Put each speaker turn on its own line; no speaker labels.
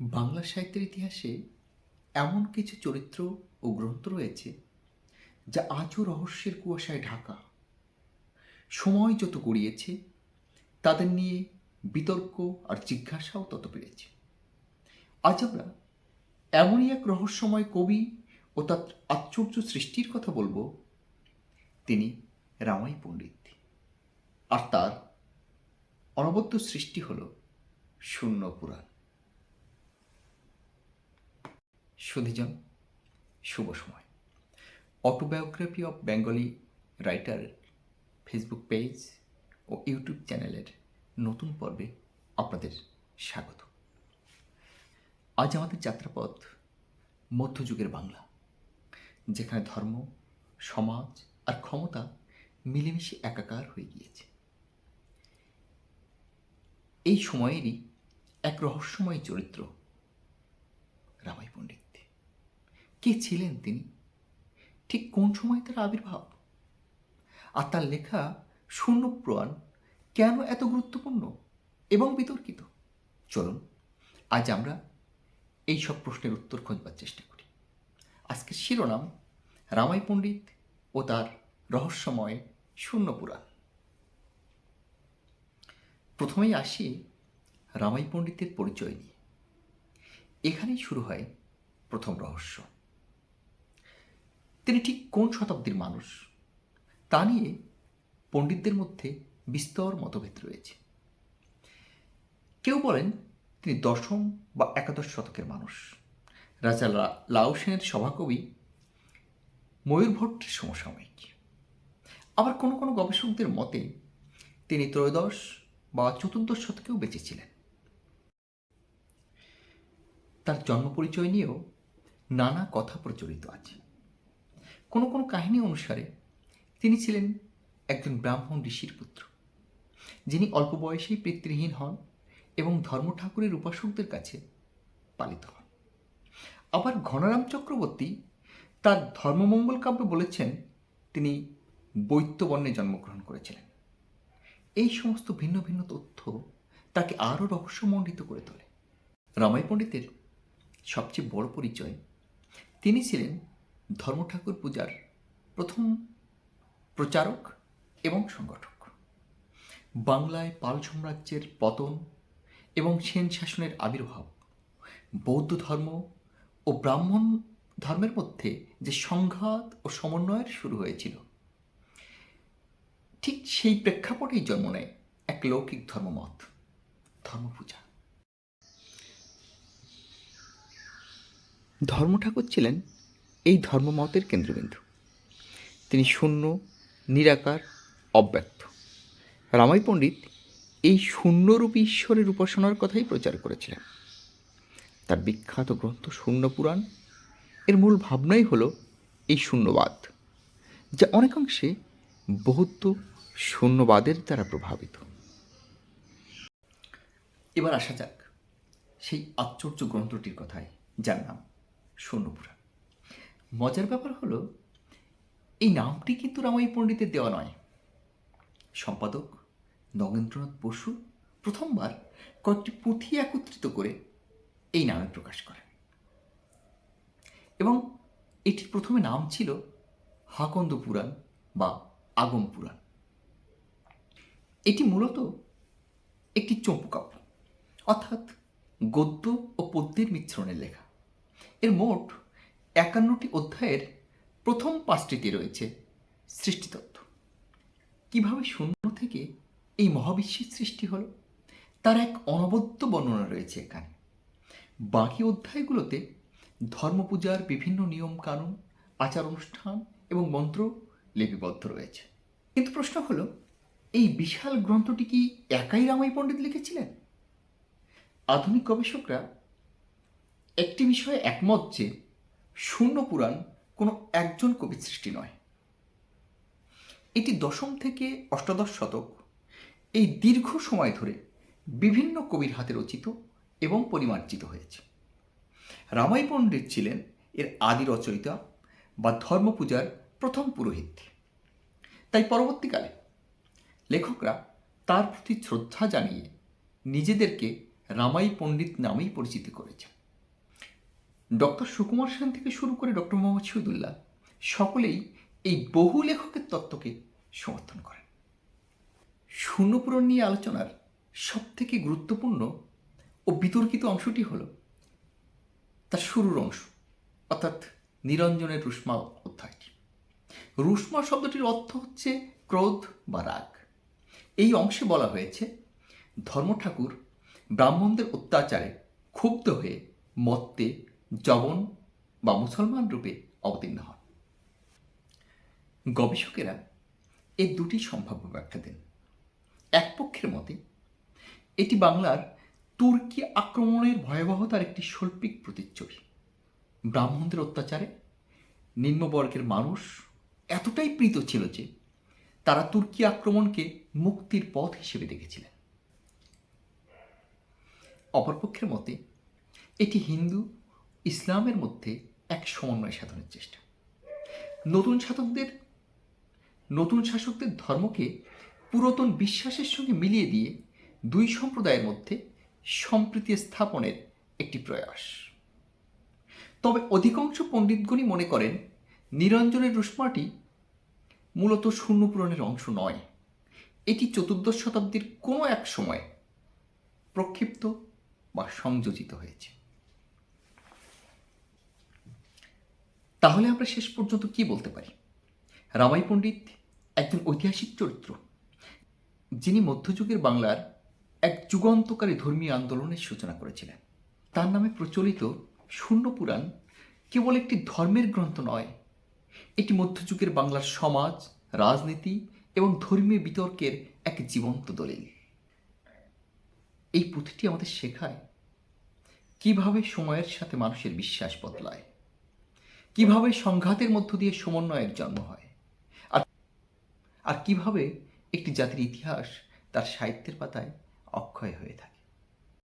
বাংলা সাহিত্যের ইতিহাসে এমন কিছু চরিত্র ও গ্রন্থ রয়েছে যা আজও রহস্যের কুয়াশায় ঢাকা। সময় যত গড়িয়েছে তাদের নিয়ে বিতর্ক আর জিজ্ঞাসাও তত বেড়েছে। আজ আমরা এমনই এক রহস্যময় কবি ও তার আশ্চর্য সৃষ্টির কথা বলবো। তিনি রামাই পণ্ডিত, আর তার অনবদ্য সৃষ্টি হল শূন্য পুরাণ। সুধীজন, শুভ সময়। Autobiography of Bengali writer Facebook page ও ইউটিউব চ্যানেলের নতুন পর্বে আপনাদের স্বাগত। আজ আমাদের যাত্রাপথ মধ্যযুগের বাংলা, যেখানে ধর্ম, সমাজ আর ক্ষমতা মিলেমিশে একাকার হয়ে গিয়েছে। এই সময়েরই এক রহস্যময় চরিত্র রামাই পণ্ডিত। কে ছিলেন তিনি? ঠিক কোন সময় তার আবির্ভাব? আর তার লেখা শূন্য পুরাণ কেন এত গুরুত্বপূর্ণ এবং বিতর্কিত? চলুন আজ আমরা এই সব প্রশ্নের উত্তর খোঁজবার চেষ্টা করি। আজকের শিরোনাম রামাই পণ্ডিত ও তার রহস্যময় শূন্য পুরাণ। প্রথমেই আসি রামাই পণ্ডিতের পরিচয় নিয়ে। এখানেই শুরু হয় প্রথম রহস্য। তিনি ঠিক কোন শতাব্দীর মানুষ তা নিয়ে পণ্ডিতদের মধ্যে বিস্তর মতভেদ রয়েছে। কেউ বলেন তিনি দশম বা একাদশ শতকের মানুষ, রাজা লাও সেনের সভাকবি ময়ূরভট্টের সমসাময়িক। আবার কোনো কোনো গবেষকদের মতে তিনি ত্রয়োদশ বা চতুর্দশ শতকেও বেঁচেছিলেন। তার জন্ম পরিচয় নিয়েও নানা কথা প্রচলিত আছে। কোনো কোনো কাহিনী অনুসারে তিনি ছিলেন একজন ব্রাহ্মণ ঋষির পুত্র, যিনি অল্প বয়সেই পিতৃহীন হন এবং ধর্ম ঠাকুরের উপাসকদের কাছে পালিত হন। আবার ঘনারাম চক্রবর্তী তার ধর্মমঙ্গল কাব্যে বলেছেন তিনি বৈত্যবর্ণে জন্মগ্রহণ করেছিলেন। এই সমস্ত ভিন্ন ভিন্ন তথ্য তাকে আরও রহস্যমণ্ডিত করে তোলে। রামাই পণ্ডিতের সবচেয়ে বড় পরিচয়, তিনি ছিলেন ধর্ম ঠাকুর পূজার প্রথম প্রচারক এবং সংগঠক। বাংলায় পাল সাম্রাজ্যের পতন এবং সেন শাসনের আবির্ভাব, বৌদ্ধ ধর্ম ও ব্রাহ্মণ ধর্মের মধ্যে যে সংঘাত ও সমন্বয়ের শুরু হয়েছিল, ঠিক সেই প্রেক্ষাপটেই জন্ম নেয় এক লৌকিক ধর্মমত, ধর্মপূজা। ধর্ম ঠাকুর ছিলেন এই ধর্মমতের কেন্দ্রবিন্দু। তিনি শূন্য, নিরাকার, অব্যক্ত। রামাই পণ্ডিত এই শূন্যরূপী ঈশ্বরের উপাসনার কথাই প্রচার করেছিলেন। তার বিখ্যাত গ্রন্থ শূন্য পুরাণ এর মূল ভাবনাই হল এই শূন্যবাদ, যা অনেকাংশে বৌদ্ধ শূন্যবাদের দ্বারা প্রভাবিত। এবার আসা যাক সেই আশ্চর্য গ্রন্থটির কথায়, যার নাম শূন্য পুরাণ। মজার ব্যাপার হলো, এই নামটি কিন্তু রামাই পণ্ডিতের দেওয়া নয়। সম্পাদক নগেন্দ্রনাথ বসু প্রথমবার কয়েকটি পুঁথি একত্রিত করে এই নামে প্রকাশ করেন, এবং এটির প্রথমে নাম ছিল হাকন্দ পুরাণ বা আগম পুরাণ। এটি মূলত একটি চম্পুকাব্য, অর্থাৎ গদ্য ও পদ্যের মিশ্রণের লেখা। এর মোট 51টি অধ্যায়ের প্রথম 5টিতে রয়েছে সৃষ্টিতত্ত্ব। কিভাবে শূন্য থেকে এই মহাবিশ্বের সৃষ্টি হলো তার এক অনবদ্য বর্ণনা রয়েছে এখানে। বাকি অধ্যায়গুলোতে ধর্মপূজার বিভিন্ন নিয়ম কানুন, আচার অনুষ্ঠান এবং মন্ত্র লিপিবদ্ধ রয়েছে। কিন্তু প্রশ্ন হলো, এই বিশাল গ্রন্থটি কি একাই রামাই পণ্ডিত লিখেছিলেন? আধুনিক গবেষকরা একটি বিষয়ে একমত যে শূন্য পুরাণ কোনো একজন কবির সৃষ্টি নয়। এটি দশম থেকে অষ্টাদশ শতক, এই দীর্ঘ সময় ধরে বিভিন্ন কবির হাতে রচিত এবং পরিমার্জিত হয়েছে। রামাই পণ্ডিত ছিলেন এর আদি রচয়িতা বা ধর্মপূজার প্রথম পুরোহিত। তাই পরবর্তীকালে লেখকরা তার প্রতি শ্রদ্ধা জানিয়ে নিজেদেরকে রামাই পণ্ডিত নামেই পরিচিত করেছেন। ডক্টর সুকুমার সেন থেকে শুরু করে ডক্টর মোহাম্মদ শহীদুল্লাহ সকলেই এই বহু লেখকের তত্ত্বকে সমর্থন করেন। শূন্যপূরণ নিয়ে আলোচনার সবথেকে গুরুত্বপূর্ণ ও বিতর্কিত অংশটি হল তার শুরুর অংশ, অর্থাৎ নিরঞ্জনের রুষ্মা অধ্যায়টি। রুষ্মা শব্দটির অর্থ হচ্ছে ক্রোধ বা রাগ। এই অংশে বলা হয়েছে ধর্মঠাকুর ব্রাহ্মণদের অত্যাচারে ক্ষুব্ধ হয়ে মত্তে যবন বা মুসলমান রূপে অবতীর্ণ হন। গবেষকেরা এর দুটি সম্ভাব্য ব্যাখ্যা দেন। এক পক্ষের মতে এটি বাংলার তুর্কি আক্রমণের ভয়াবহতার একটি শৈল্পিক প্রতিচ্ছবি। ব্রাহ্মণদের অত্যাচারে নিম্নবর্গের মানুষ এতটাই প্রীত ছিল যে তারা তুর্কি আক্রমণকে মুক্তির পথ হিসেবে দেখেছিলেন। অপরপক্ষের মতে এটি হিন্দু ইসলামের মধ্যে এক সমন্বয় সাধনের চেষ্টা। নতুন শাসকদের ধর্মকে পুরাতন বিশ্বাসের সঙ্গে মিলিয়ে দিয়ে দুই সম্প্রদায়ের মধ্যে সম্প্রীতি স্থাপনের একটি প্রয়াস। তবে অধিকাংশ পণ্ডিতগণই মনে করেন নিরঞ্জনের রুষ্মাটি মূলত শূন্যপূরণের অংশ নয়, এটি চতুর্দশ শতাব্দীর কোনো এক সময়ে প্রক্ষিপ্ত বা সংযোজিত হয়েছে। তাহলে আমরা শেষ পর্যন্ত কি বলতে পারি? রামাই পণ্ডিত একজন ঐতিহাসিক চরিত্র, যিনি মধ্যযুগের বাংলার এক যুগান্তকারী ধর্মীয় আন্দোলনের সূচনা করেছিলেন। তার নামে প্রচলিত শূন্যপুরাণ কেবল একটি ধর্মের গ্রন্থ নয়, এটি মধ্যযুগের বাংলার সমাজ, রাজনীতি এবং ধর্মীয় বিতর্কের এক জীবন্ত দলিল। এই পুঁথিটি আমাদের শেখায় কিভাবে সময়ের সাথে মানুষের বিশ্বাস বদলায়, কিভাবে সংঘাতের মধ্য দিয়ে সমন্বয়ের জন্ম হয়, আর কিভাবে একটি জাতির ইতিহাস তার সাহিত্যের পাতায় অক্ষয় হয়ে থাকে।